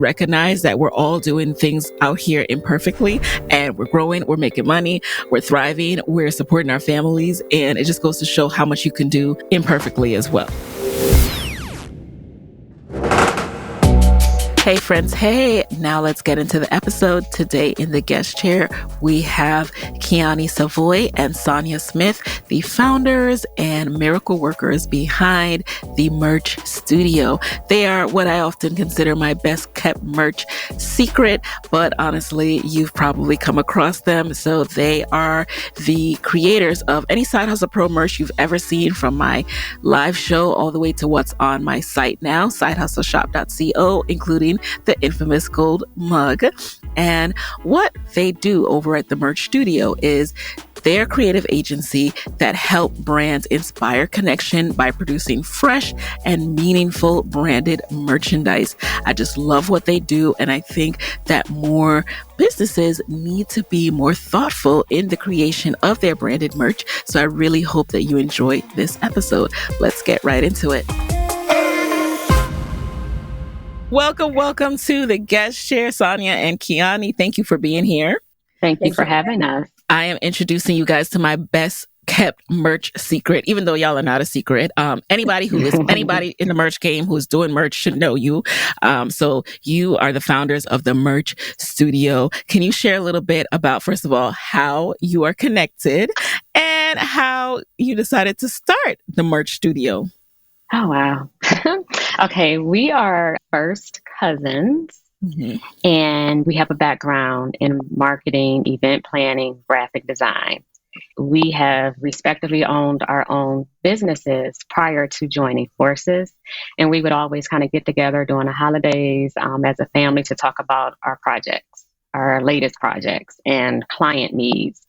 recognize that we're all doing things out here imperfectly, and we're growing, we're making money, we're thriving, we're supporting our families, and it just goes to show how much you can do imperfectly as well. Hey friends, hey, now let's get into the episode. Today in the guest chair, we have Kiani Savoy and Sonia Smith, the founders and miracle workers behind the Merch Studio. They are what I often consider my best kept merch secret, but honestly, you've probably come across them. So they are the creators of any Side Hustle Pro merch you've ever seen, from my live show all the way to what's on my site now, sidehustleshop.co, including the infamous gold mug. And what they do over at the Merch Studio is their creative agency that help brands inspire connection by producing fresh and meaningful branded merchandise. I just love what they do, and I think that more businesses need to be more thoughtful in the creation of their branded merch. So I really hope that you enjoy this episode. Let's get right into it. Welcome to the guest chair, Sonia and Kiani. Thank you for being here. Thank you for having us. I am introducing you guys to my best kept merch secret, even though y'all are not a secret. Anybody in the merch game who's doing merch should know you. So you are the founders of the Merch Studio. Can you share a little bit about, first of all, how you are connected and how you decided to start the Merch Studio? Oh, wow. Okay, we are first cousins, and we have a background in marketing, event planning, graphic design. We have respectively owned our own businesses prior to joining forces, and we would always kind of get together during the holidays as a family to talk about our projects, our latest projects, and client needs.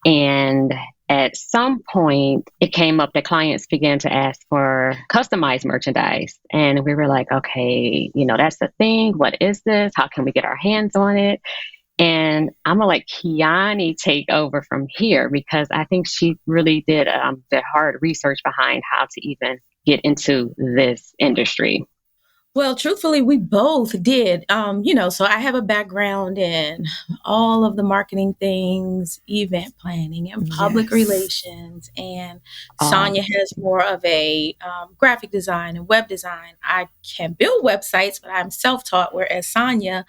And at some point, it came up that clients began to ask for customized merchandise. And we were like, okay, that's the thing. What is this? How can we get our hands on it? And I'm going to let Kiani take over from here, because I think she really did the hard research behind how to even get into this industry. Well, truthfully, we both did. So I have a background in all of the marketing things, event planning and public relations. And Sonia has more of a graphic design and web design. I can build websites, but I'm self-taught, whereas Sonia,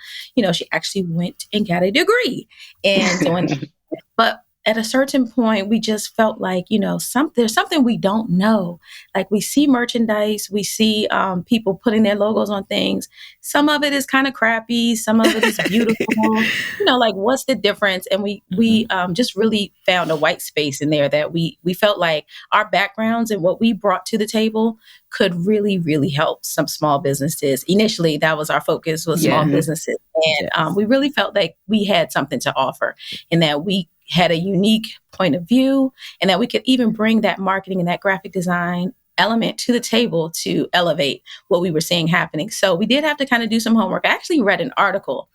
she actually went and got a degree in doing that. But at a certain point, we just felt like, there's something we don't know. Like, we see merchandise, we see people putting their logos on things. Some of it is kind of crappy. Some of it is beautiful. Like, what's the difference? And we just really found a white space in there that we felt like our backgrounds and what we brought to the table could really, really help some small businesses. Initially, that was our focus, was small businesses. And we really felt like we had something to offer, and that we had a unique point of view, and that we could even bring that marketing and that graphic design element to the table to elevate what we were seeing happening. So we did have to kind of do some homework. I actually read an article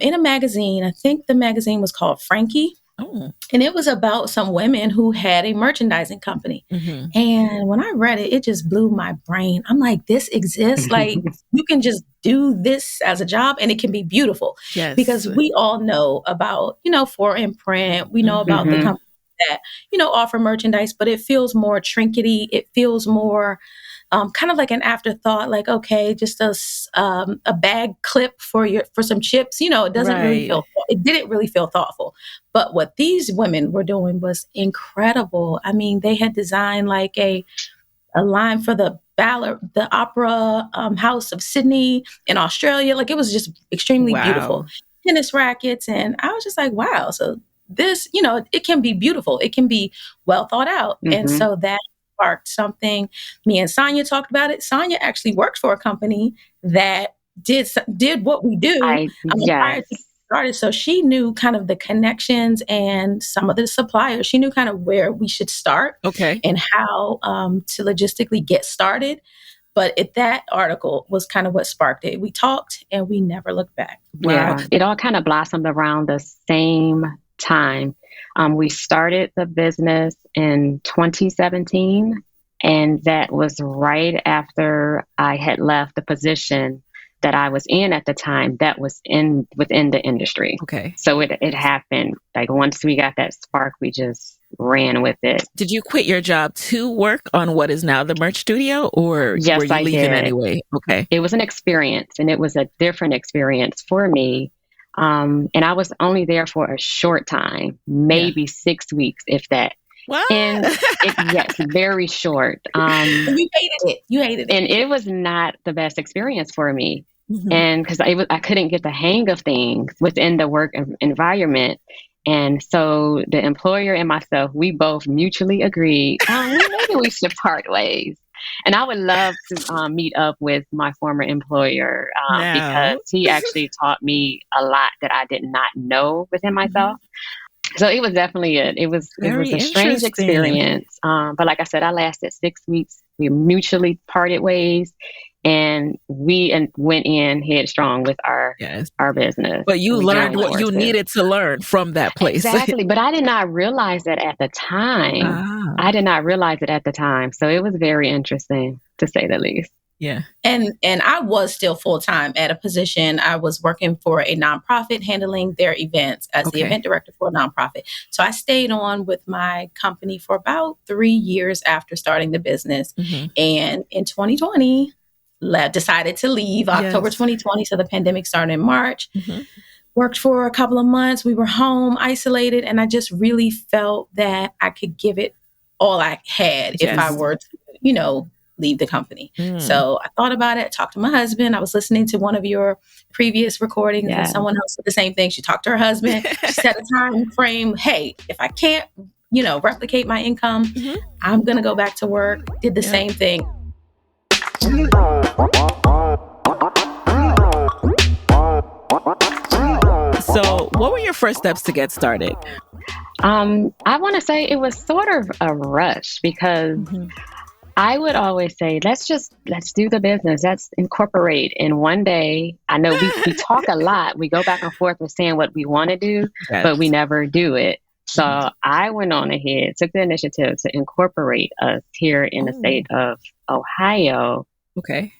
in a magazine. I think the magazine was called Frankie. And it was about some women who had a merchandising company. And when I read it, it just blew my brain. I'm like, this exists? Like, you can just do this as a job and it can be beautiful. Yes. Because we all know about, 4imprint. We know about the companies that, offer merchandise, but it feels more trinkety. It feels more kind of like an afterthought, like, okay, just a bag clip for some chips. It doesn't really it didn't really feel thoughtful. But what these women were doing was incredible. I mean, they had designed like a line for the Opera House of Sydney in Australia. Like, it was just extremely beautiful. Tennis rackets. And I was just like, wow. So this, it can be beautiful. It can be well thought out. And so that sparked something. Me and Sonia talked about it. Sonia actually worked for a company that did what we do. Prior to started. So she knew kind of the connections and some of the suppliers. She knew kind of where we should start and how to logistically get started. But that article was kind of what sparked it. We talked and we never looked back. Wow. Yeah, it all kind of blossomed around the same time. We started the business in 2017, and that was right after I had left the position that I was in at the time that was within the industry. Okay. So it happened. Like once we got that spark, we just ran with it. Did you quit your job to work on what is now the merch studio, or yes, were you leaving anyway? Okay. It was an experience, and it was a different experience for me. And I was only there for a short time, maybe 6 weeks, if that. What? And yes, very short. You hated it. You hated it. And it was not the best experience for me. Mm-hmm. And because I couldn't get the hang of things within the work environment. And so the employer and myself, we both mutually agreed, maybe we should part ways. And I would love to meet up with my former employer because he actually taught me a lot that I did not know within myself. Mm-hmm. So it was definitely it was a strange experience. But like I said, I lasted 6 weeks. We mutually parted ways, and we went in headstrong with our business. But you learned what you needed to learn from that place. Exactly. But I did not realize that at the time. I did not realize it at the time. So it was very interesting, to say the least. Yeah. And I was still full-time at a position. I was working for a nonprofit, handling their events as the event director for a nonprofit. So I stayed on with my company for about 3 years after starting the business. Mm-hmm. And in 2020, decided to leave October 2020. So the pandemic started in March. Mm-hmm. Worked for a couple of months. We were home, isolated. And I just really felt that I could give it all I had if I were to, leave the company. So I thought about it, talked to my husband. I was listening to one of your previous recordings and someone else said the same thing. She talked to her husband. She set a time frame. Hey, if I can't, replicate my income, I'm going to go back to work. Did the same thing. So what were your first steps to get started? I want to say it was sort of a rush because I would always say, let's do the business. Let's incorporate. And one day, I know we talk a lot. We go back and forth with saying what we want to do, but we never do it. So I went on ahead, took the initiative to incorporate us here in the state of Ohio,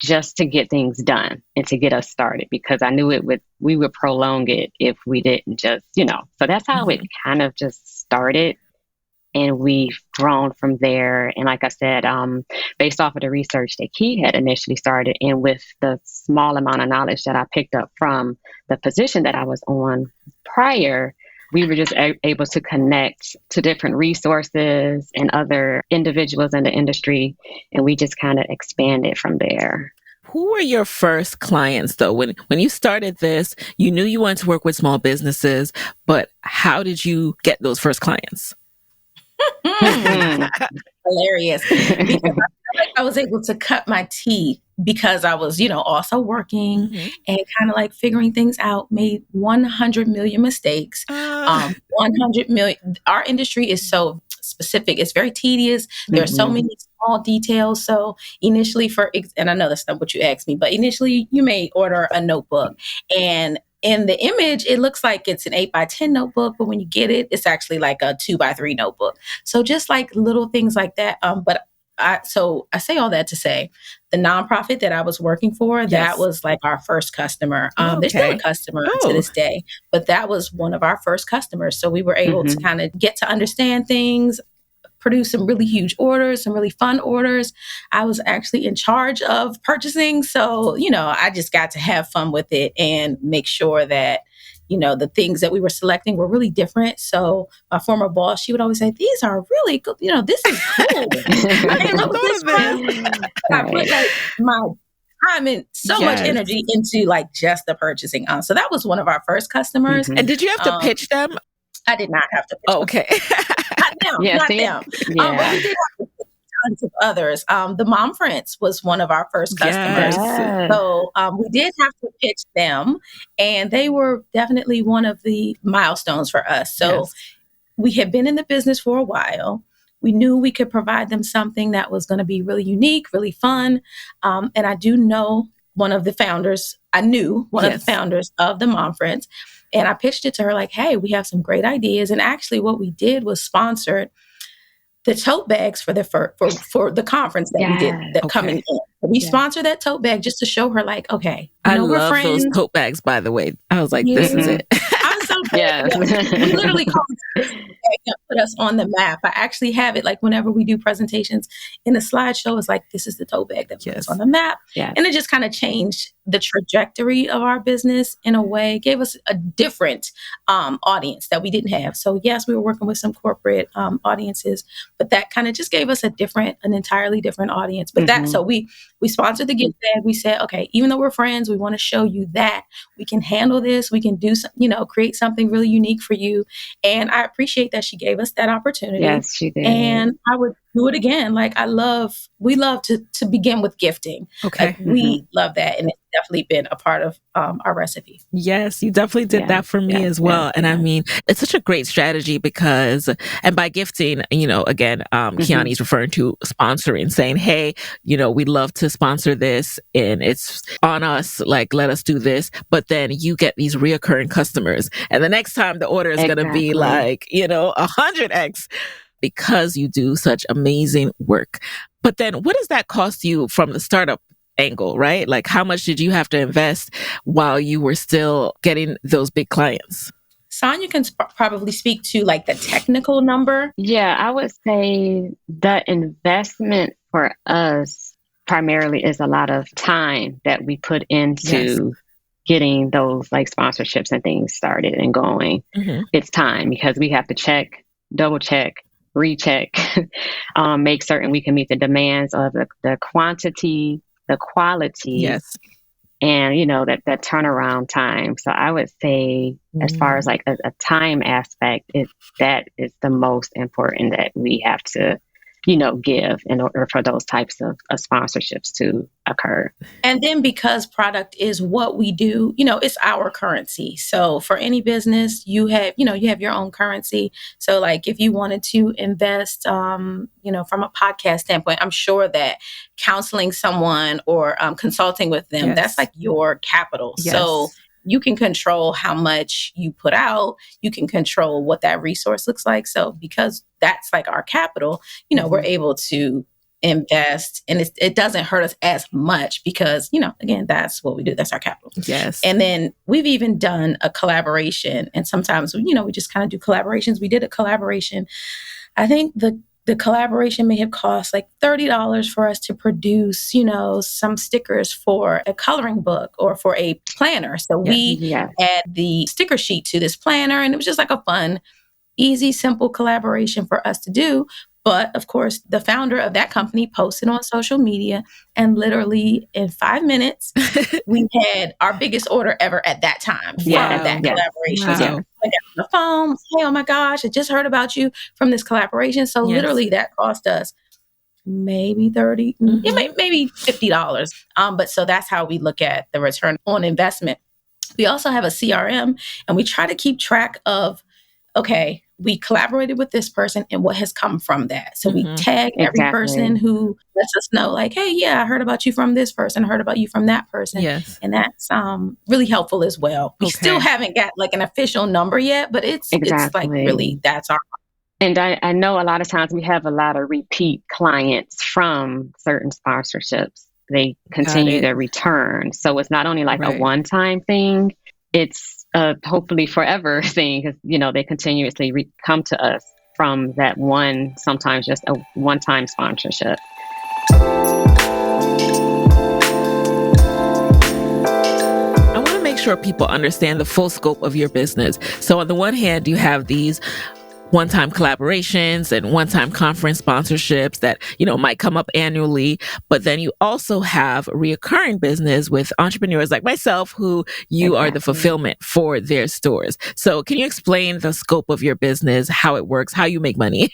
just to get things done and to get us started, because I knew we would prolong it if we didn't just, So that's how it kind of just started. And we've grown from there. And like I said, based off of the research that Key had initially started, and with the small amount of knowledge that I picked up from the position that I was on prior, we were just able to connect to different resources and other individuals in the industry. And we just kind of expanded from there. Who were your first clients, though? When you started this, you knew you wanted to work with small businesses, but how did you get those first clients? Hilarious. Because I feel like I was able to cut my teeth because I was, also working and kind of like figuring things out, made 100 million mistakes. 100 million. Our industry is so specific. It's very tedious. There are so many small details. So initially and I know that's not what you asked me, but initially you may order a notebook, and in the image, it looks like it's an 8x10 notebook, but when you get it, it's actually like a 2x3 notebook. So just like little things like that. But I say all that to say the nonprofit that I was working for, that was like our first customer. They're still a customer to this day, but that was one of our first customers. So we were able to kind of get to understand things, produce some really huge orders, some really fun orders. I was actually in charge of purchasing. So, I just got to have fun with it and make sure that, the things that we were selecting were really different. So my former boss, she would always say, these are really good. This is cool. I didn't look at this one. I put like my time and so much energy into like just the purchasing. So that was one of our first customers. And did you have to pitch them? I did not have to pitch them. Okay. Not them. But we did have to pitch tons of others. The Mom Friends was one of our first customers. Yes. So we did have to pitch them, and they were definitely one of the milestones for us. So we had been in the business for a while. We knew we could provide them something that was going to be really unique, really fun. And I do know one of the founders. I knew one of the founders of the Mom Friends. And I pitched it to her like, hey, we have some great ideas. And actually what we did was sponsored the tote bags for the conference that we did coming in. We sponsor that tote bag just to show her, like, okay, I we're love friends. those tote bags, by the way. I was like, Yeah. this is it. I'm so glad. Yes. We literally call this put us on the map. I actually have it, like, whenever we do presentations in the slideshow, it's like, this is the tote bag that put us on the map. Yes. And it just kind of changed the trajectory of our business in a way, gave us a different audience that we didn't have. So yes, we were working with some corporate audiences, but that kind of just gave us an entirely different audience. But so we sponsored the gift bag. We said, okay, even though we're friends, we want to show you that we can handle this. We can do some, create something really unique for you. And I appreciate that she gave us that opportunity. Yes, she did. And I would do it again. Like, we love to begin with gifting. Okay. Like, we love that. And it's definitely been a part of our recipe. Yes, you definitely did that for me as well. And I mean, it's such a great strategy because, and by gifting, again, Kiani's referring to sponsoring, saying, hey, we'd love to sponsor this and it's on us, like, let us do this. But then you get these reoccurring customers. And the next time the order is going to be like, 100x because you do such amazing work. But then what does that cost you from the startup angle, right? Like, how much did you have to invest while you were still getting those big clients? Sonia can probably speak to, like, the technical number. Yeah, I would say the investment for us primarily is a lot of time that we put into getting those, like, sponsorships and things started and going. It's time because we have to check, double check, recheck, make certain we can meet the demands of the quantity, the quality, and that turnaround time. So I would say, as far as like a time aspect, that is the most important that we have to give in order for those types of sponsorships to occur. And then because product is what we do, it's our currency. So for any business, you have your own currency. So, like, if you wanted to invest, from a podcast standpoint, I'm sure that counseling someone or consulting with them, that's like your capital. So you can control how much you put out. You can control what that resource looks like. So because that's like our capital, we're able to invest, and it doesn't hurt us as much because, again, that's what we do. That's our capital. Yes. And then we've even done a collaboration, and sometimes, we just kind of do collaborations. We did a collaboration. I think the collaboration may have cost like $30 for us to produce, some stickers for a coloring book or for a planner. So we add the sticker sheet to this planner, and it was just like a fun, easy, simple collaboration for us to do. But of course, the founder of that company posted on social media, and literally in 5 minutes, we had our biggest order ever at that time from that collaboration. Wow. I got on the phone, hey, oh my gosh, I just heard about you from this collaboration. So literally that cost us maybe $30, maybe $50. But so that's how we look at the return on investment. We also have a CRM, and we try to keep track of, okay, we collaborated with this person and what has come from that. So we tag every person who lets us know, like, hey, yeah, I heard about you from this person, I heard about you from that person. Yes. And that's really helpful as well. We still haven't got like an official number yet, but it's like really, that's our. And I know a lot of times we have a lot of repeat clients from certain sponsorships. They continue to return. So it's not only like a one-time thing, it's hopefully forever thing, because they continuously come to us from that one, sometimes just a one-time sponsorship. I want to make sure people understand the full scope of your business. So on the one hand, you have these one-time collaborations and one-time conference sponsorships that, might come up annually. But then you also have reoccurring business with entrepreneurs like myself who you are the fulfillment for their stores. So can you explain the scope of your business, how it works, how you make money?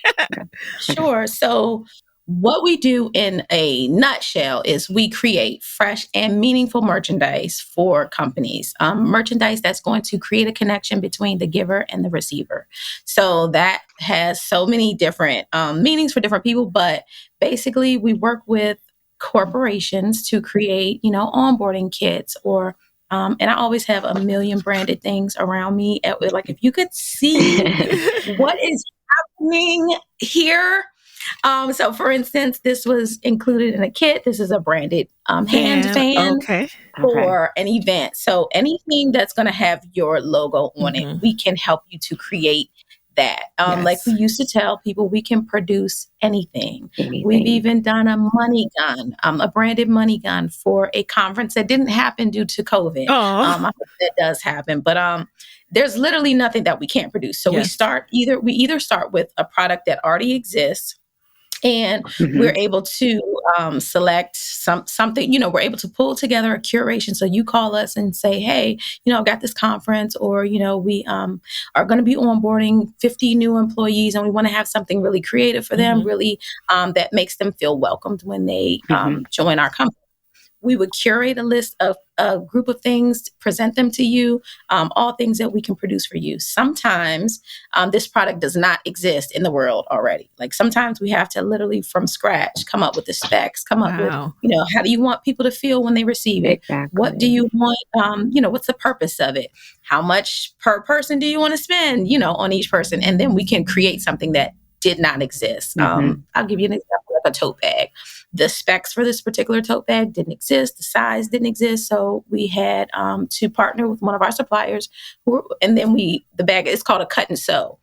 Sure. So what we do in a nutshell is we create fresh and meaningful merchandise for companies, merchandise that's going to create a connection between the giver and the receiver. So that has so many different meanings for different people, but basically we work with corporations to create, onboarding kits or and I always have a million branded things around me. Like, if you could see what is happening here, So for instance, this was included in a kit. This is a branded hand fan for an event. So anything that's going to have your logo on it, we can help you to create that. Like we used to tell people, we can produce anything. We've even done a money gun, a branded money gun for a conference that didn't happen due to COVID. I hope that does happen, but there's literally nothing that we can't produce. So we either start with a product that already exists, and we're able to select something, we're able to pull together a curation. So you call us and say, hey, I've got this conference, or, we are going to be onboarding 50 new employees, and we want to have something really creative for them, really that makes them feel welcomed when they join our company. We would curate a list of a group of things, present them to you, all things that we can produce for you. Sometimes this product does not exist in the world already. Like sometimes we have to literally from scratch come up with the specs, come up with, how do you want people to feel when they receive it? Exactly. What do you want, what's the purpose of it? How much per person do you want to spend, on each person? And then we can create something that did not exist. I'll give you an example, like a tote bag. The specs for this particular tote bag didn't exist. The size didn't exist. So we had to partner with one of our suppliers and then the bag is called a cut and sew.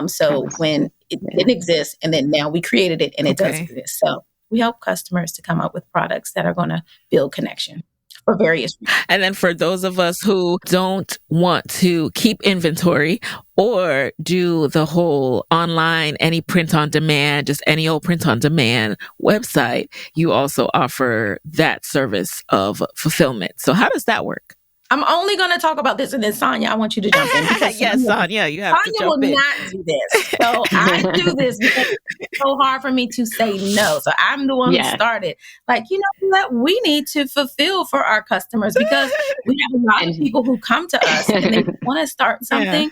So when it didn't exist, and then now we created it and it does exist. So we help customers to come up with products that are going to build connection for various reasons. And then for those of us who don't want to keep inventory or do the whole online, any print on demand, just any old print on demand website, you also offer that service of fulfillment. So how does that work? I'm only going to talk about this, and then Sonia, I want you to jump in. Yes, Sonia, you have to jump in. Sonia will not do this. So I do this because it's so hard for me to say no. So I'm the one who started. Like, what we need to fulfill for our customers, because we have a lot of people who come to us and they want to start something,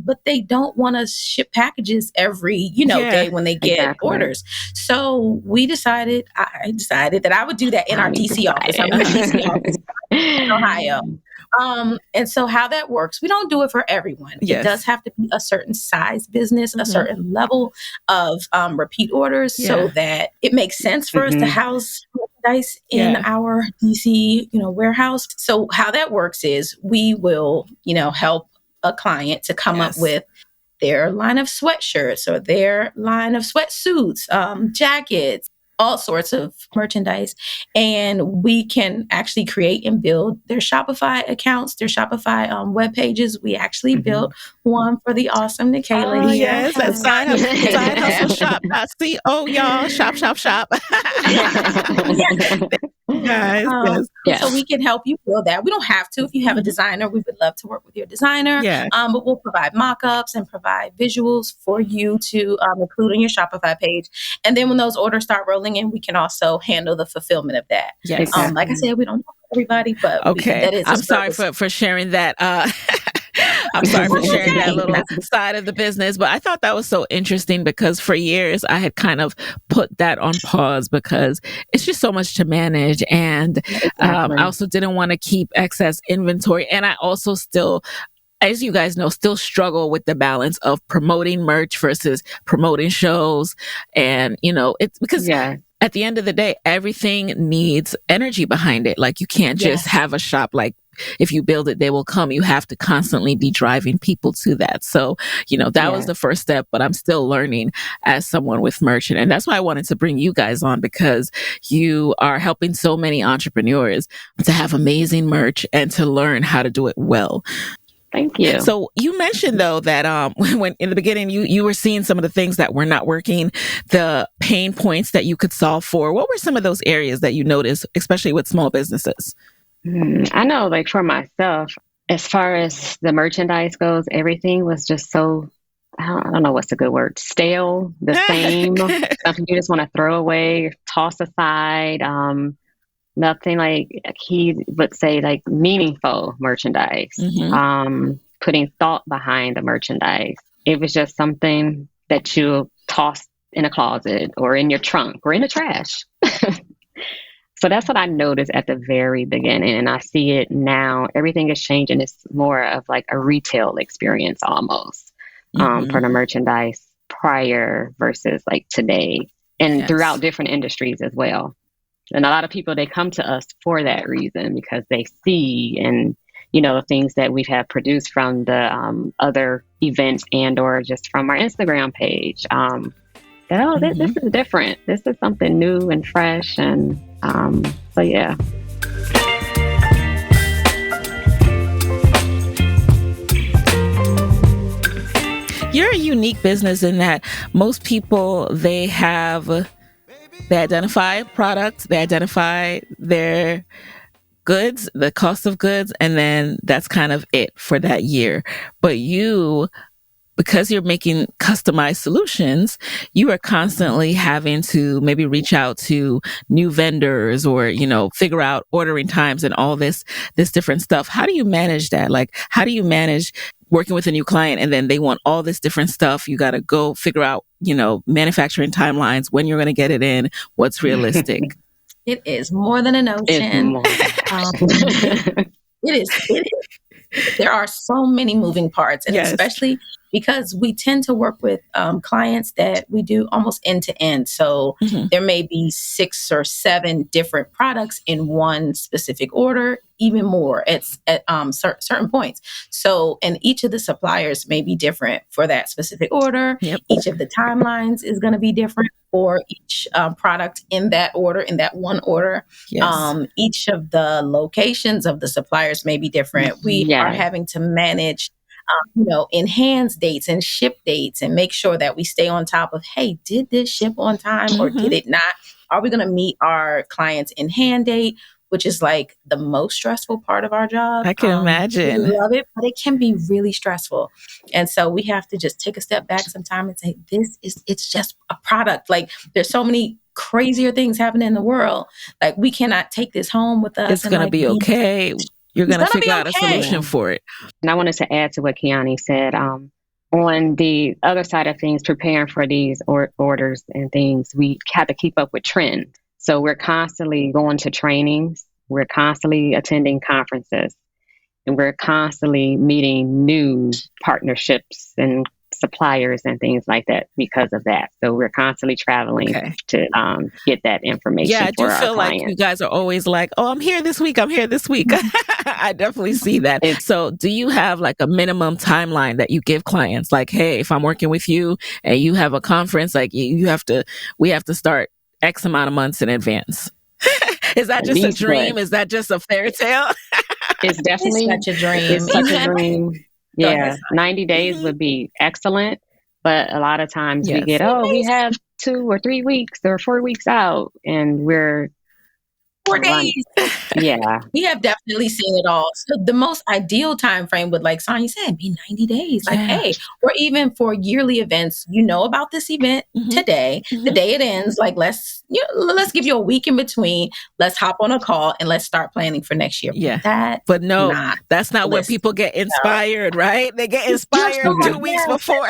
but they don't want to ship packages every, day when they get orders. So I decided that I would do that in our DC office. I'm in the DC office in Ohio. And so how that works, we don't do it for everyone. It does have to be a certain size business, a certain level of repeat orders, so that it makes sense for us to house merchandise in our DC, warehouse. So how that works is we will, help a client to come up with their line of sweatshirts or their line of sweatsuits, jackets, all sorts of merchandise, and we can actually create and build their Shopify accounts, their Shopify web pages. We actually built one for the awesome Nikayla. Oh, yes, that's Side Hustle Shop. CO, y'all, shop. Guys, So we can help you build that. We don't have to. If you have a designer, we would love to work with your designer. But we'll provide mock-ups and provide visuals for you to include on your Shopify page. And then when those orders start rolling in, we can also handle the fulfillment of that. Yes. Like I said, we don't know everybody, but that is I'm sorry for sharing that. I'm sorry for sharing that little side of the business, but I thought that was so interesting because for years I had kind of put that on pause because it's just so much to manage. And I also didn't want to keep excess inventory. And I also still, as you guys know, still struggle with the balance of promoting merch versus promoting shows. And, it's because at the end of the day, everything needs energy behind it. Like you can't just have a shop like, if you build it, they will come. You have to constantly be driving people to that. So, that was the first step, but I'm still learning as someone with merch. And that's why I wanted to bring you guys on, because you are helping so many entrepreneurs to have amazing merch and to learn how to do it well. Thank you. So you mentioned, though, that when in the beginning, you were seeing some of the things that were not working, the pain points that you could solve for. What were some of those areas that you noticed, especially with small businesses? I know, like for myself, as far as the merchandise goes, everything was just so, I don't know what's a good word, stale, the same, something you just want to throw away, toss aside. Nothing like he would say like meaningful merchandise, putting thought behind the merchandise. It was just something that you toss in a closet or in your trunk or in the trash. So that's what I noticed at the very beginning. And I see it now. Everything is changing. It's more of like a retail experience almost for the merchandise prior versus like today, and Yes. throughout different industries as well. And a lot of people, they come to us for that reason, because they see and, the things that we have produced from the other events and or just from our Instagram page. This is different. This is something new and fresh. And so, yeah. You're a unique business in that most people, they identify products, they identify their goods, the cost of goods, and then that's kind of it for that year. But you, because you're making customized solutions, you are constantly having to maybe reach out to new vendors or, figure out ordering times and all this different stuff. How do you manage that? Like, how do you manage working with a new client and then they want all this different stuff? You got to go figure out, manufacturing timelines, when you're going to get it in, what's realistic. It is more than an ocean. It is. There are so many moving parts, and especially because we tend to work with clients that we do almost end to end. So there may be 6 or 7 different products in one specific order, even more at certain points. So, and each of the suppliers may be different for that specific order. Yep. Each of the timelines is going to be different for each product in that order, in that one order. Yes. Each of the locations of the suppliers may be different. We are having to manage enhance dates and ship dates and make sure that we stay on top of, hey, did this ship on time or did it not? Are we going to meet our client's in hand date, which is like the most stressful part of our job? I can imagine. We love it, but it can be really stressful. And so we have to just take a step back sometime and say, it's just a product. Like, there's so many crazier things happening in the world. Like, we cannot take this home with us. It's going to be okay. You're going to figure out a solution for it. And I wanted to add to what Kiani said. On the other side of things, preparing for these orders and things, we have to keep up with trends. So we're constantly going to trainings. We're constantly attending conferences. And we're constantly meeting new partnerships and suppliers and things like that because of that. So we're constantly traveling to get that information. Yeah, I do feel clients. Like you guys are always like, oh, I'm here this week. I definitely see that. So do you have like a minimum timeline that you give clients? Like, hey, if I'm working with you and you have a conference, like we have to start X amount of months in advance. Is that just a dream? Is that just a fairy tale? It's definitely such a dream. It's such a dream. Yeah, 90 days would be excellent. But a lot of times we get, we have 2 or 3 weeks or 4 weeks out, and we're 4 days. Yeah. We have definitely seen it all. So the most ideal time frame would, like Sonia said, be 90 days. Like, hey, or even for yearly events, about this event today, the day it ends, like let's give you a week in between. Let's hop on a call and let's start planning for next year. Yeah. That's not when people get inspired, right? They get inspired 2 weeks before.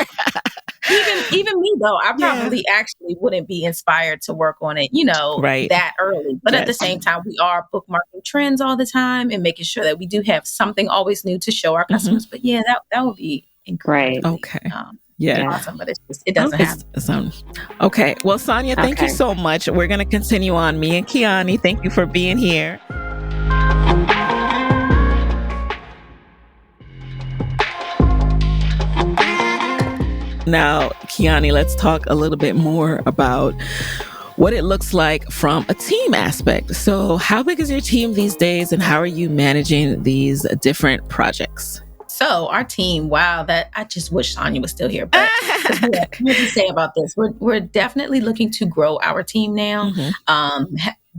Even me though, I probably actually wouldn't be inspired to work on it, that early. But at the same time, we are bookmarking trends all the time and making sure that we do have something always new to show our customers. But that would be incredible. Okay. Awesome, but it doesn't happen. Okay. Well, Sonia, thank you so much. We're going to continue on. Me and Kiani, thank you for being here. Now, Kiani, let's talk a little bit more about what it looks like from a team aspect. So how big is your team these days, and how are you managing these different projects? So our team, that I just wish Sonia was still here. But what do you say about this? We're definitely looking to grow our team now.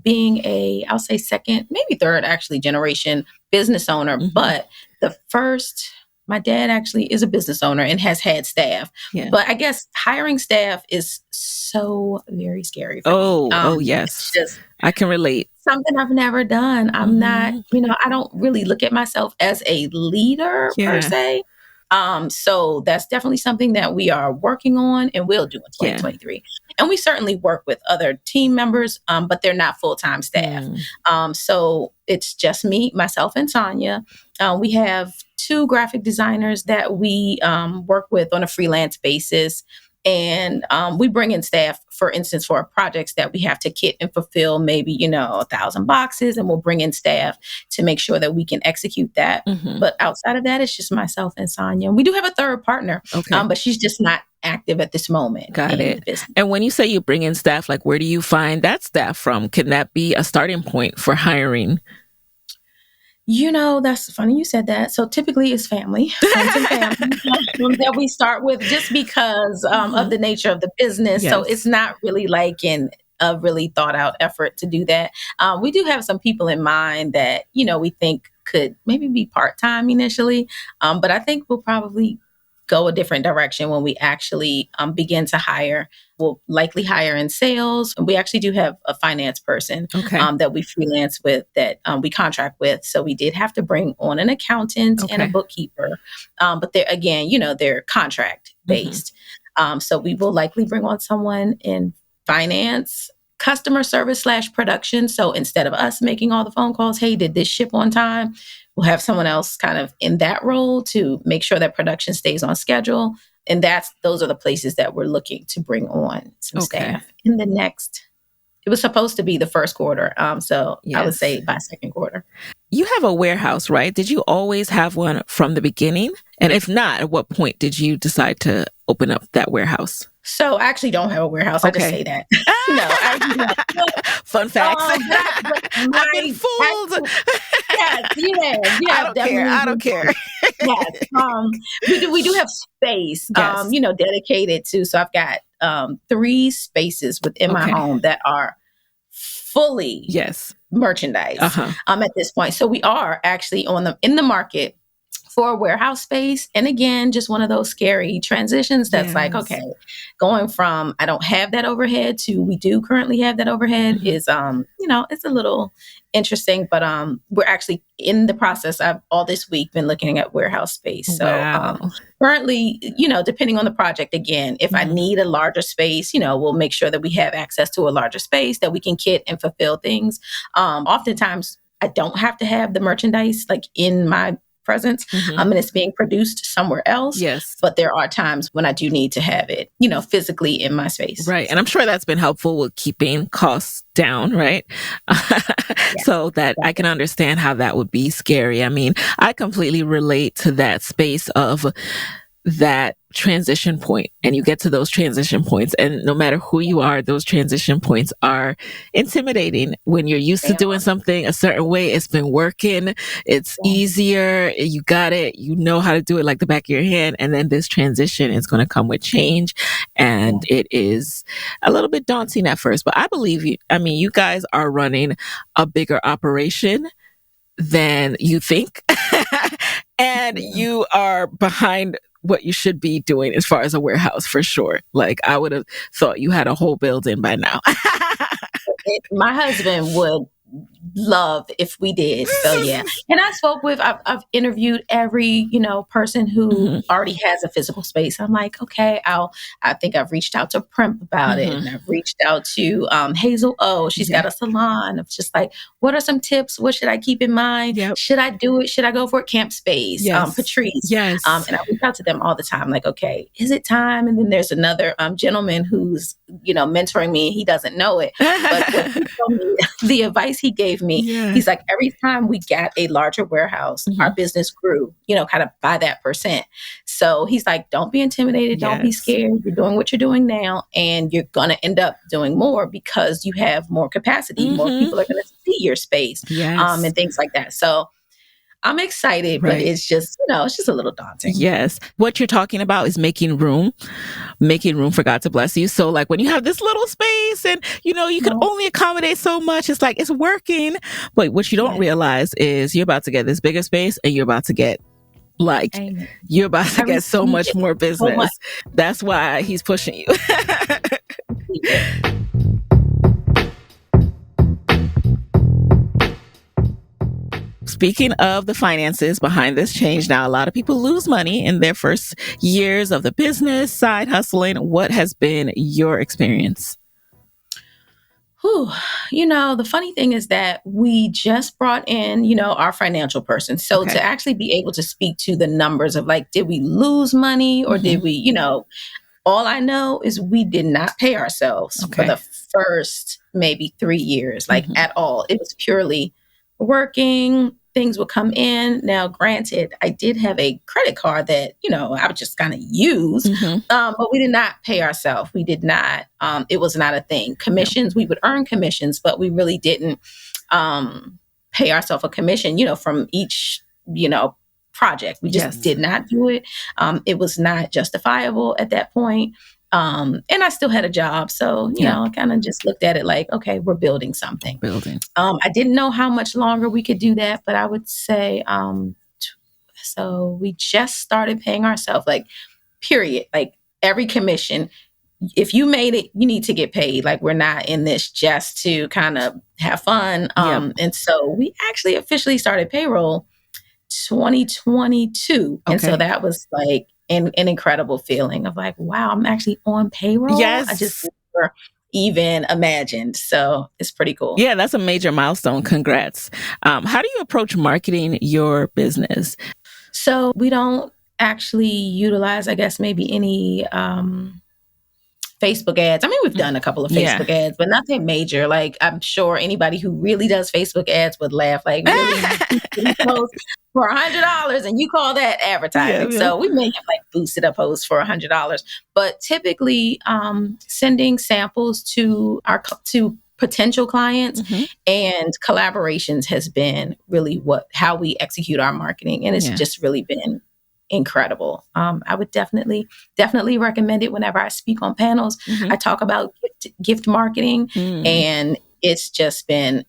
Being I'll say second, maybe third, actually, generation business owner. But the first, my dad actually is a business owner and has had staff. Yeah. But I guess hiring staff is so very scary for me. Yes. I can relate. Something I've never done. I'm not, I don't really look at myself as a leader per se. So that's definitely something that we are working on and will do in 2023. And we certainly work with other team members, but they're not full-time staff. So it's just me, myself, and Sonia. We have 2 graphic designers that we work with on a freelance basis. And we bring in staff, for instance, for projects that we have to kit and fulfill, maybe, 1,000 boxes, and we'll bring in staff to make sure that we can execute that. But outside of that, it's just myself and Sonia. We do have a third partner, but she's just not active at this moment. Got it. And when you say you bring in staff, like where do you find that staff from? Can that be a starting point for hiring? That's funny you said that. So typically it's family, friends and family that we start with just because of the nature of the business. Yes. So it's not really like a really thought out effort to do that. We do have some people in mind that, we think could maybe be part-time initially. But I think we'll probably go a different direction when we actually begin to hire. We'll likely hire in sales. And we actually do have a finance person that we freelance with, that we contract with. So we did have to bring on an accountant and a bookkeeper. But they're, again, they're contract based. So we will likely bring on someone in finance, customer service / production. So instead of us making all the phone calls, hey, did this ship on time? We'll have someone else kind of in that role to make sure that production stays on schedule. And those are the places that we're looking to bring on some staff in the next. It was supposed to be the first quarter. So I would say by second quarter. You have a warehouse, right? Did you always have one from the beginning? And if not, at what point did you decide to open up that warehouse? So I actually don't have a warehouse. I just say that. No, I don't. Fun facts. I've been fooled. I don't care. Yes. We do have space, dedicated to. So I've got 3 spaces within my home that are fully merchandise at this point. So we are actually in the market for a warehouse space. And again, just one of those scary transitions that's like, okay, going from I don't have that overhead to we do currently have that overhead is, it's a little interesting, but we're actually in the process. I've all this week been looking at warehouse space. So currently, depending on the project, again, if I need a larger space, we'll make sure that we have access to a larger space that we can kit and fulfill things. Oftentimes, I don't have to have the merchandise like in my presence, and it's being produced somewhere else. Yes. But there are times when I do need to have it, physically in my space. Right. And I'm sure that's been helpful with keeping costs down, right? So that I can understand how that would be scary. I mean, I completely relate to that space of that transition point, and you get to those transition points, and no matter who you are, those transition points are intimidating. When you're used to doing something a certain way, it's been working, it's easier, you got it, you know how to do it like the back of your hand, and then this transition is going to come with change, and it is a little bit daunting at first. But I believe you. I mean, you guys are running a bigger operation than you think, and you are behind what you should be doing as far as a warehouse, for sure. Like, I would have thought you had a whole building by now. My husband would love if we did. So yeah. And I've interviewed every, person who already has a physical space. I'm like, okay, I think I've reached out to Primp about it. And I've reached out to Hazel O. She's got a salon. Of just like, what are some tips? What should I keep in mind? Yep. Should I do it? Should I go for it? Camp Space, Patrice. Yes. And I reach out to them all the time. Like, okay, is it time? And then there's another gentleman who's, mentoring me. He doesn't know it. But what he told me, the advice he gave me, he's like, every time we got a larger warehouse, our business grew, kind of by that %. So he's like, don't be intimidated. Don't be scared. You're doing what you're doing now, and you're going to end up doing more because you have more capacity. More people are going to see your space and things like that. So I'm excited, but it's just, it's just a little daunting. Yes. What you're talking about is making room for God to bless you. So like when you have this little space and, you can only accommodate so much, it's like, it's working. But what you don't realize is you're about to get this bigger space, and you're about to get you're about to get so much more business. So much. That's why he's pushing you. Speaking of the finances behind this change, now a lot of people lose money in their first years of the business, side hustling. What has been your experience? The funny thing is that we just brought in, our financial person. So to actually be able to speak to the numbers of like, did we lose money or did we, All I know is we did not pay ourselves for the first maybe 3 years, like at all. It was purely working. Things would come in. Now, granted, I did have a credit card that, I would just kind of use, but we did not pay ourselves. We did not, it was not a thing. Commissions, we would earn commissions, but we really didn't pay ourselves a commission, from each, project. We just did not do it. It was not justifiable at that point. And I still had a job. So, I kind of just looked at it like, okay, we're building something. I didn't know how much longer we could do that, but I would say, so we just started paying ourselves, like, period. Like, every commission, if you made it, you need to get paid. Like, we're not in this just to kind of have fun. And so we actually officially started payroll 2022. And so that was like an incredible feeling of like, wow, I'm actually on payroll. Yes. I just never even imagined. So it's pretty cool. Yeah, that's a major milestone. Congrats. How do you approach marketing your business? So we don't actually utilize, I guess, maybe any Facebook ads. I mean, we've done a couple of Facebook ads, but nothing major. Like, I'm sure anybody who really does Facebook ads would laugh. Like, really, post for $100, and you call that advertising? Yeah. So we may have like boosted a post for $100, but typically sending samples to potential clients and collaborations has been really how we execute our marketing, and it's just really been incredible. I would definitely recommend it whenever I speak on panels. I talk about gift marketing, and it's just been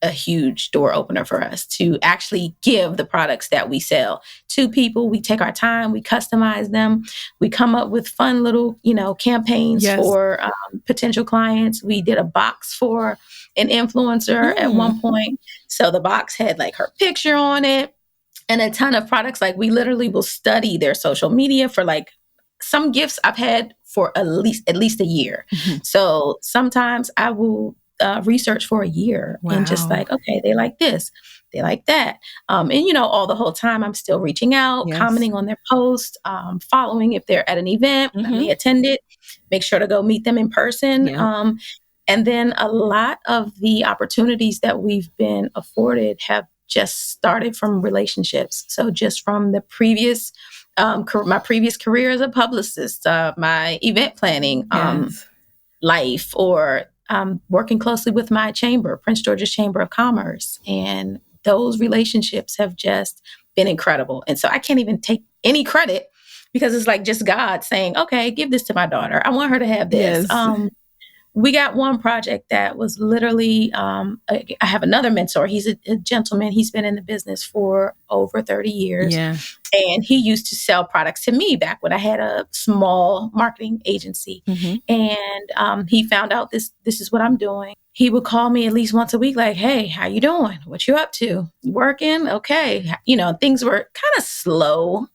a huge door opener for us to actually give the products that we sell to people. We take our time, we customize them, we come up with fun little, campaigns for potential clients. We did a box for an influencer at one point. So the box had like her picture on it, and a ton of products. Like, we literally will study their social media for like some gifts I've had for at least a year. So sometimes I will research for a year and just like, okay, they like this, they like that. And all the whole time I'm still reaching out, commenting on their posts, following if they're at an event, I may attend it, make sure to go meet them in person. And then a lot of the opportunities that we've been afforded have just started from relationships. So just from the previous, my previous career as a publicist, my event planning life, or working closely with my chamber, Prince George's Chamber of Commerce. And those relationships have just been incredible. And so I can't even take any credit, because it's like just God saying, okay, give this to my daughter. I want her to have this. We got one project that was literally, I have another mentor. He's a gentleman. He's been in the business for over 30 years. And he used to sell products to me back when I had a small marketing agency. And he found out this is what I'm doing. He would call me at least once a week, like, hey, how you doing? What you up to? You working? Okay. Things were kind of slow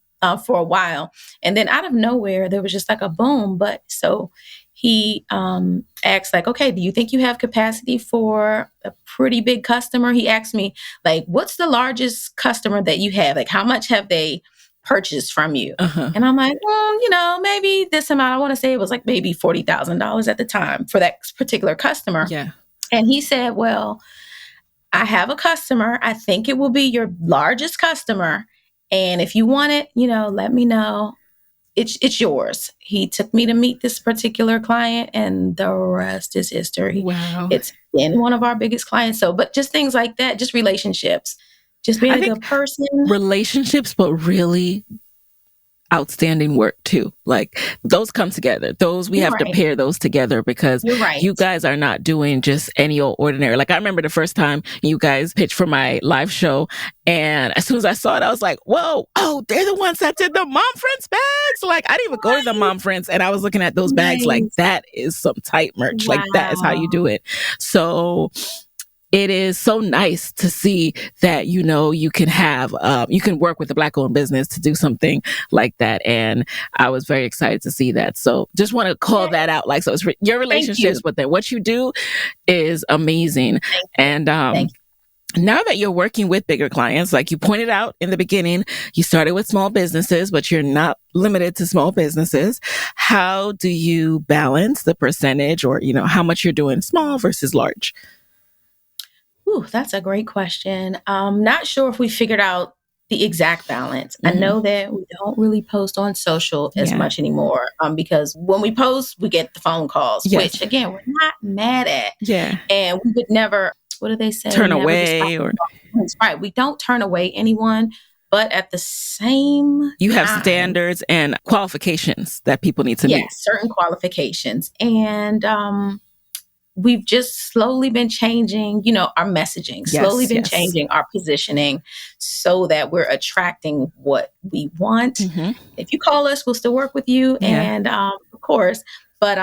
for a while. And then out of nowhere, there was just like a boom. But so he asked, like, okay, do you think you have capacity for a pretty big customer? He asked me, like, what's the largest customer that you have? Like, how much have they purchased from you? And I'm like, well, maybe this amount. I want to say it was like maybe $40,000 at the time for that particular customer. And he said, well, I have a customer. I think it will be your largest customer. And if you want it, let me know. It's yours. He took me to meet this particular client, and the rest is history. Wow. It's been one of our biggest clients. So, but just things like that, just relationships, just being a good person. Relationships, but really outstanding work too. Like, those come together. We have to pair those together, because you guys are not doing just any old ordinary. Like, I remember the first time you guys pitched for my live show, and as soon as I saw it, I was like, whoa, they're the ones that did the Mom Friends bags. Like, I didn't even go to the Mom Friends, and I was looking at those bags like, that is some tight merch. Like, that is how you do it. So it is so nice to see that, you can have, you can work with a Black-owned business to do something like that. And I was very excited to see that. So just want to call that out. Like, so it's your relationships, but then what you do is amazing. And Now that you're working with bigger clients, like you pointed out in the beginning, you started with small businesses, but you're not limited to small businesses. How do you balance the percentage or, how much you're doing small versus large? Ooh, that's a great question. Not sure if we figured out the exact balance. I know that we don't really post on social as much anymore because when we post, we get the phone calls, which again, we're not mad at. Yeah. And we would never, what do they say? Turn away or... Right. We don't turn away anyone, but at the same You have standards and qualifications that people need to meet. Yes, certain qualifications. And we've just slowly been changing, our messaging, changing our positioning so that we're attracting what we want. If you call us, we'll still work with you. And of course, but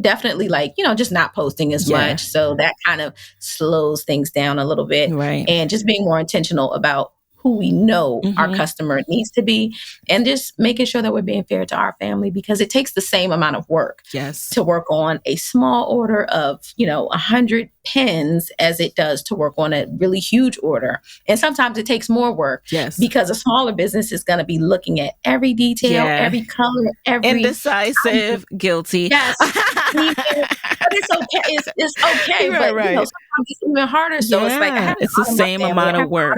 definitely just not posting as much. So that kind of slows things down a little bit. Right. And just being more intentional about who we know our customer needs to be, and just making sure that we're being fair to our family, because it takes the same amount of work to work on a small order of, 100 pens as it does to work on a really huge order. And sometimes it takes more work because a smaller business is going to be looking at every detail, every color, every... Indecisive, guilty. Yes. But it's okay. It's okay. Right, but sometimes it's even harder. So it's like it's the same amount of work.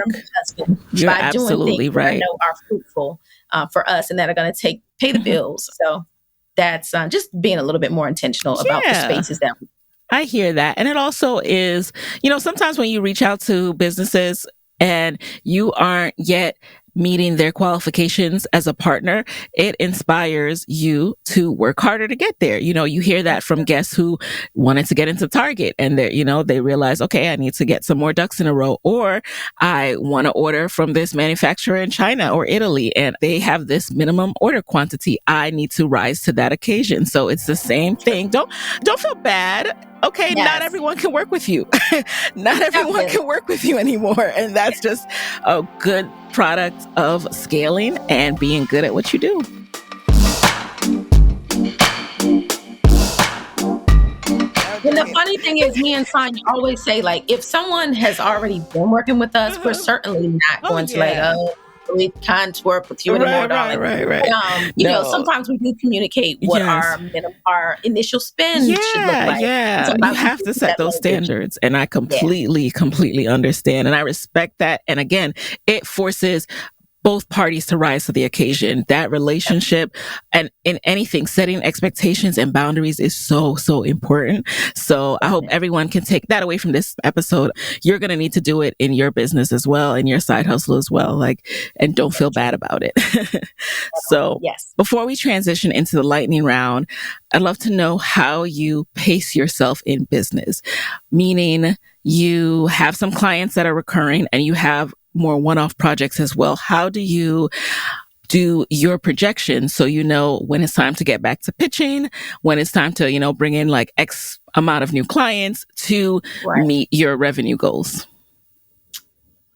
You're absolutely right. I know are fruitful for us and that are going to pay the bills. So that's just being a little bit more intentional about the spaces that we... I hear that. And it also is, sometimes when you reach out to businesses and you aren't yet meeting their qualifications as a partner, it inspires you to work harder to get there. You hear that from guests who wanted to get into Target and they realize, okay, I need to get some more ducks in a row, or I want to order from this manufacturer in China or Italy and they have this minimum order quantity. I need to rise to that occasion. So it's the same thing. Don't feel bad. Okay, not everyone can work with you. Not everyone can work with you anymore. And that's just a good product of scaling and being good at what you do. And the funny thing is, me and Sonia always say, if someone has already been working with us, we're certainly not going to we can't work with you anymore, darling. Right. Sometimes we do communicate what our initial spend should look like. Yeah, you have to set those standards. And I completely understand. And I respect that. And again, it forces both parties to rise to the occasion. That relationship and in anything, setting expectations and boundaries is so, so important. So I hope everyone can take that away from this episode. You're going to need to do it in your business as well, in your side hustle as well. And don't feel bad about it. So before we transition into the lightning round, I'd love to know how you pace yourself in business, meaning you have some clients that are recurring and you have more one-off projects as well. How do you do your projections so when it's time to get back to pitching, when it's time to, bring in X amount of new clients to meet your revenue goals?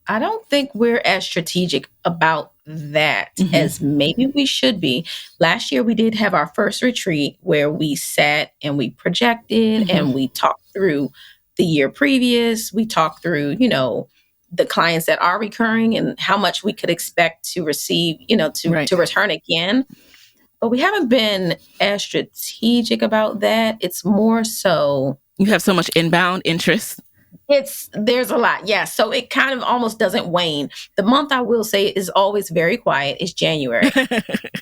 I don't think we're as strategic about that as maybe we should be. Last year, we did have our first retreat where we sat and we projected and we talked through the year previous. We talked through, the clients that are recurring and how much we could expect to receive, to return again. But we haven't been as strategic about that. It's more so... You have so much inbound interest. There's a lot. Yeah. So it kind of almost doesn't wane. The month I will say is always very quiet is January.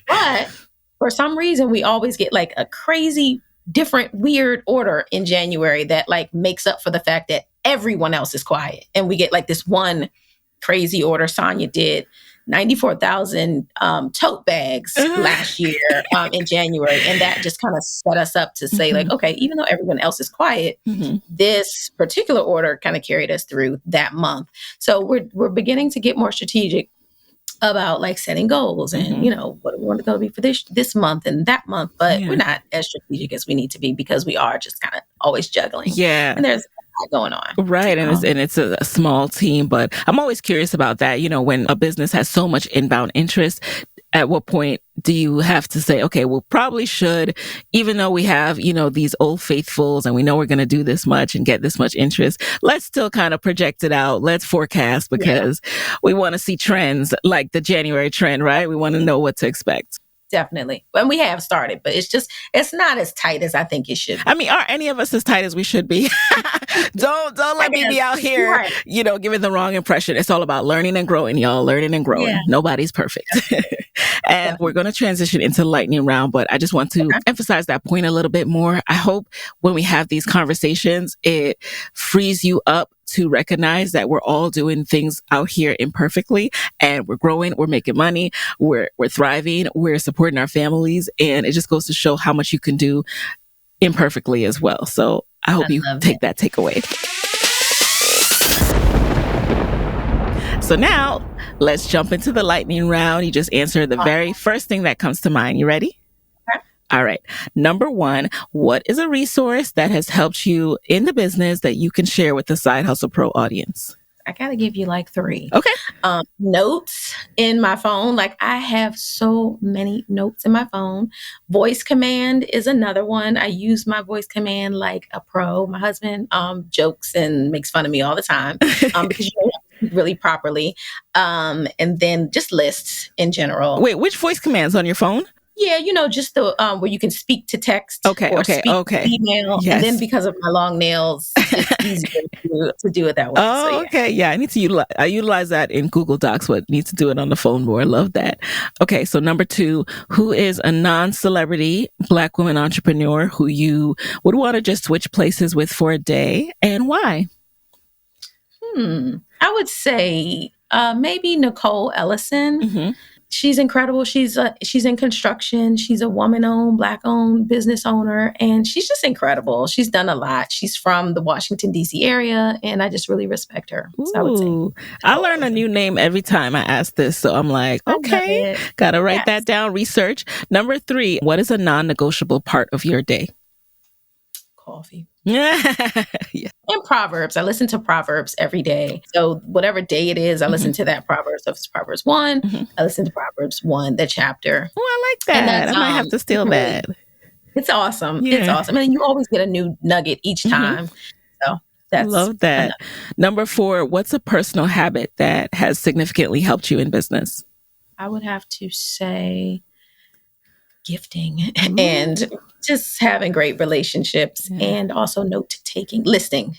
But for some reason, we always get a crazy, different, weird order in January that makes up for the fact that everyone else is quiet. And we get this one crazy order. Sonia did 94,000 tote bags last year in January. And that just kind of set us up to say okay, even though everyone else is quiet, this particular order kind of carried us through that month. So we're beginning to get more strategic about setting goals and, what we want to go be for this month and that month. But we're not as strategic as we need to be because we are just kind of always juggling. Yeah. And there's going on. Right. And it's a small team, but I'm always curious about that. When a business has so much inbound interest, at what point do you have to say, okay, we probably should, even though we have, these old faithfuls and we know we're going to do this much and get this much interest, let's still kind of project it out. Let's forecast because we want to see trends like the January trend, right? We want to know what to expect. Definitely. And we have started, but it's not as tight as I think it should be. I mean, are any of us as tight as we should be? Don't let me be out here, giving the wrong impression. It's all about learning and growing, y'all. Learning and growing. Yeah. Nobody's perfect. And we're going to transition into lightning round, but I just want to emphasize that point a little bit more. I hope when we have these conversations, it frees you up to recognize that we're all doing things out here imperfectly, and we're growing, we're making money, we're thriving, we're supporting our families, and it just goes to show how much you can do imperfectly as well. So I hope you take that takeaway. So now let's jump into the lightning round. You just answer the very first thing that comes to mind. You ready? All right. Number 1, what is a resource that has helped you in the business that you can share with the Side Hustle Pro audience? I got to give you like 3. Okay. Notes in my phone. Like I have so many notes in my phone. Voice command is another one. I use my voice command like a pro. My husband jokes and makes fun of me all the time because you don't speak really properly. And then just lists in general. Wait, which voice commands on your phone? Yeah, just the where you can speak to text or speak to email. Yes. And then because of my long nails, it's easier to do it that way. Oh, so, okay. Yeah, I need to utilize that in Google Docs, but need to do it on the phone more. I love that. Okay, so number 2, who is a non-celebrity Black woman entrepreneur who you would want to just switch places with for a day, and why? I would say maybe Nicole Ellison. Mm-hmm. She's incredible. She's in construction. She's a woman-owned, Black-owned business owner, and she's just incredible. She's done a lot. She's from the Washington, D.C. area, and I just really respect her. So I would say, I learn a new name every time I ask this, so I'm like, okay, gotta write that down, research. Number 3, what is a non-negotiable part of your day? Coffee. Yeah. And Proverbs. I listen to Proverbs every day. So whatever day it is, I listen to that Proverb. So if it's Proverbs 1, I listen to Proverbs 1, the chapter. Oh, I like that. I might have to steal that. It's awesome. Yeah. It's awesome. And you always get a new nugget each time. So that's love that. Number 4, what's a personal habit that has significantly helped you in business? I would have to say gifting and just having great relationships and also note taking,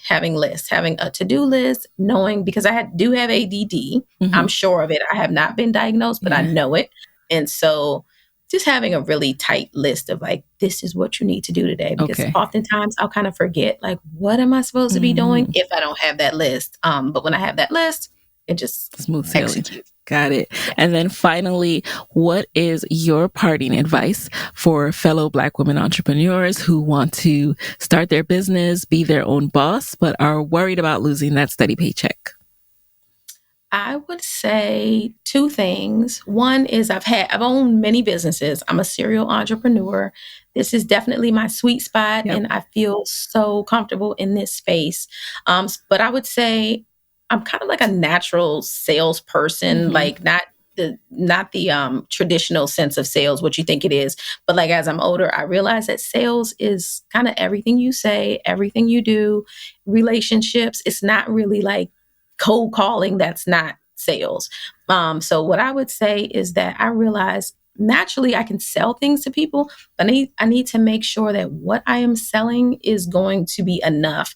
having lists, having a to-do list, knowing, because I do have ADD. I'm sure of it. I have not been diagnosed, but I know it. And so just having a really tight list of like, this is what you need to do today. Because oftentimes I'll kind of forget, like, what am I supposed to be doing if I don't have that list? But when I have that list, it just smooth sailing. Got it. And then finally, what is your parting advice for fellow Black women entrepreneurs who want to start their business, be their own boss, but are worried about losing that steady paycheck? I would say 2 things. One is I've owned many businesses. I'm a serial entrepreneur. This is definitely my sweet spot, and I feel so comfortable in this space. But I would say I'm kind of like a natural salesperson, like not the traditional sense of sales, what you think it is. But like as I'm older, I realize that sales is kind of everything you say, everything you do, relationships. It's not really like cold calling. That's not sales. So what I would say is that I realize naturally I can sell things to people, but I need to make sure that what I am selling is going to be enough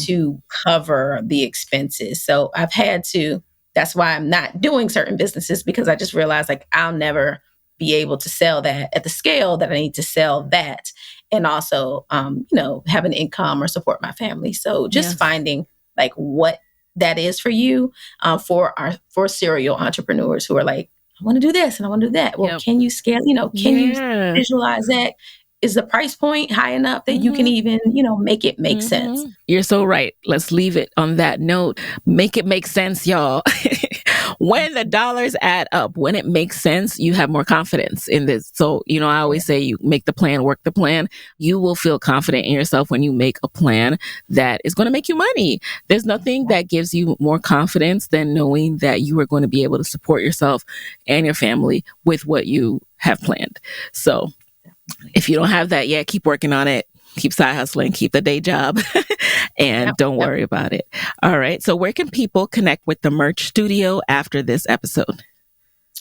to cover the expenses. So that's why I'm not doing certain businesses, because I just realized like I'll never be able to sell that at the scale that I need to sell that. And also, have an income or support my family. So just finding like what that is for you, for serial entrepreneurs who are like, I want to do this and I want to do that. Well, can you scale, can you visualize that? Is the price point high enough that you can even, make it make sense? You're so right. Let's leave it on that note. Make it make sense, y'all. when the dollars add up, when it makes sense, you have more confidence in this. So, I always say you make the plan, work the plan. You will feel confident in yourself when you make a plan that is going to make you money. There's nothing that gives you more confidence than knowing that you are going to be able to support yourself and your family with what you have planned. So if you don't have that yet, keep working on it. Keep side hustling, keep the day job, and don't worry about it. All right. So where can people connect with the Merch Studio after this episode?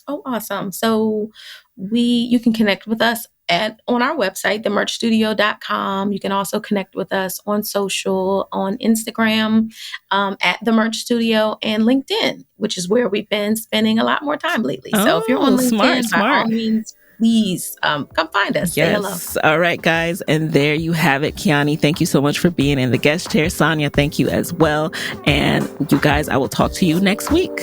Oh, awesome. So you can connect with us on our website, themerchstudio.com. You can also connect with us on social, on Instagram, at The Merch Studio, and LinkedIn, which is where we've been spending a lot more time lately. So if you're on LinkedIn, by all means, please come find us. Yes. Say hello. All right, guys. And there you have it. Kiani, thank you so much for being in the guest chair. Sonia, thank you as well. And you guys, I will talk to you next week.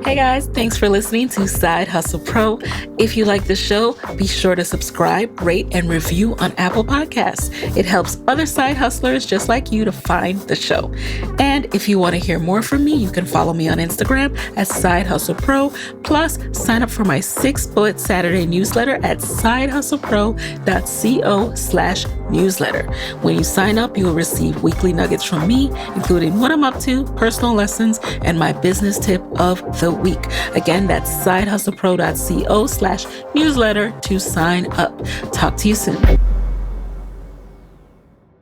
Hey guys, thanks for listening to Side Hustle Pro. If you like the show, be sure to subscribe, rate, and review on Apple Podcasts. It helps other side hustlers just like you to find the show. And if you want to hear more from me, you can follow me on Instagram at Side Hustle Pro. Plus, sign up for my 6 Bullet Saturday newsletter at sidehustlepro.co/newsletter. When you sign up, you will receive weekly nuggets from me, including what I'm up to, personal lessons, and my business tip of the week. Again, that's sidehustlepro.co/newsletter to sign up. Talk to you soon.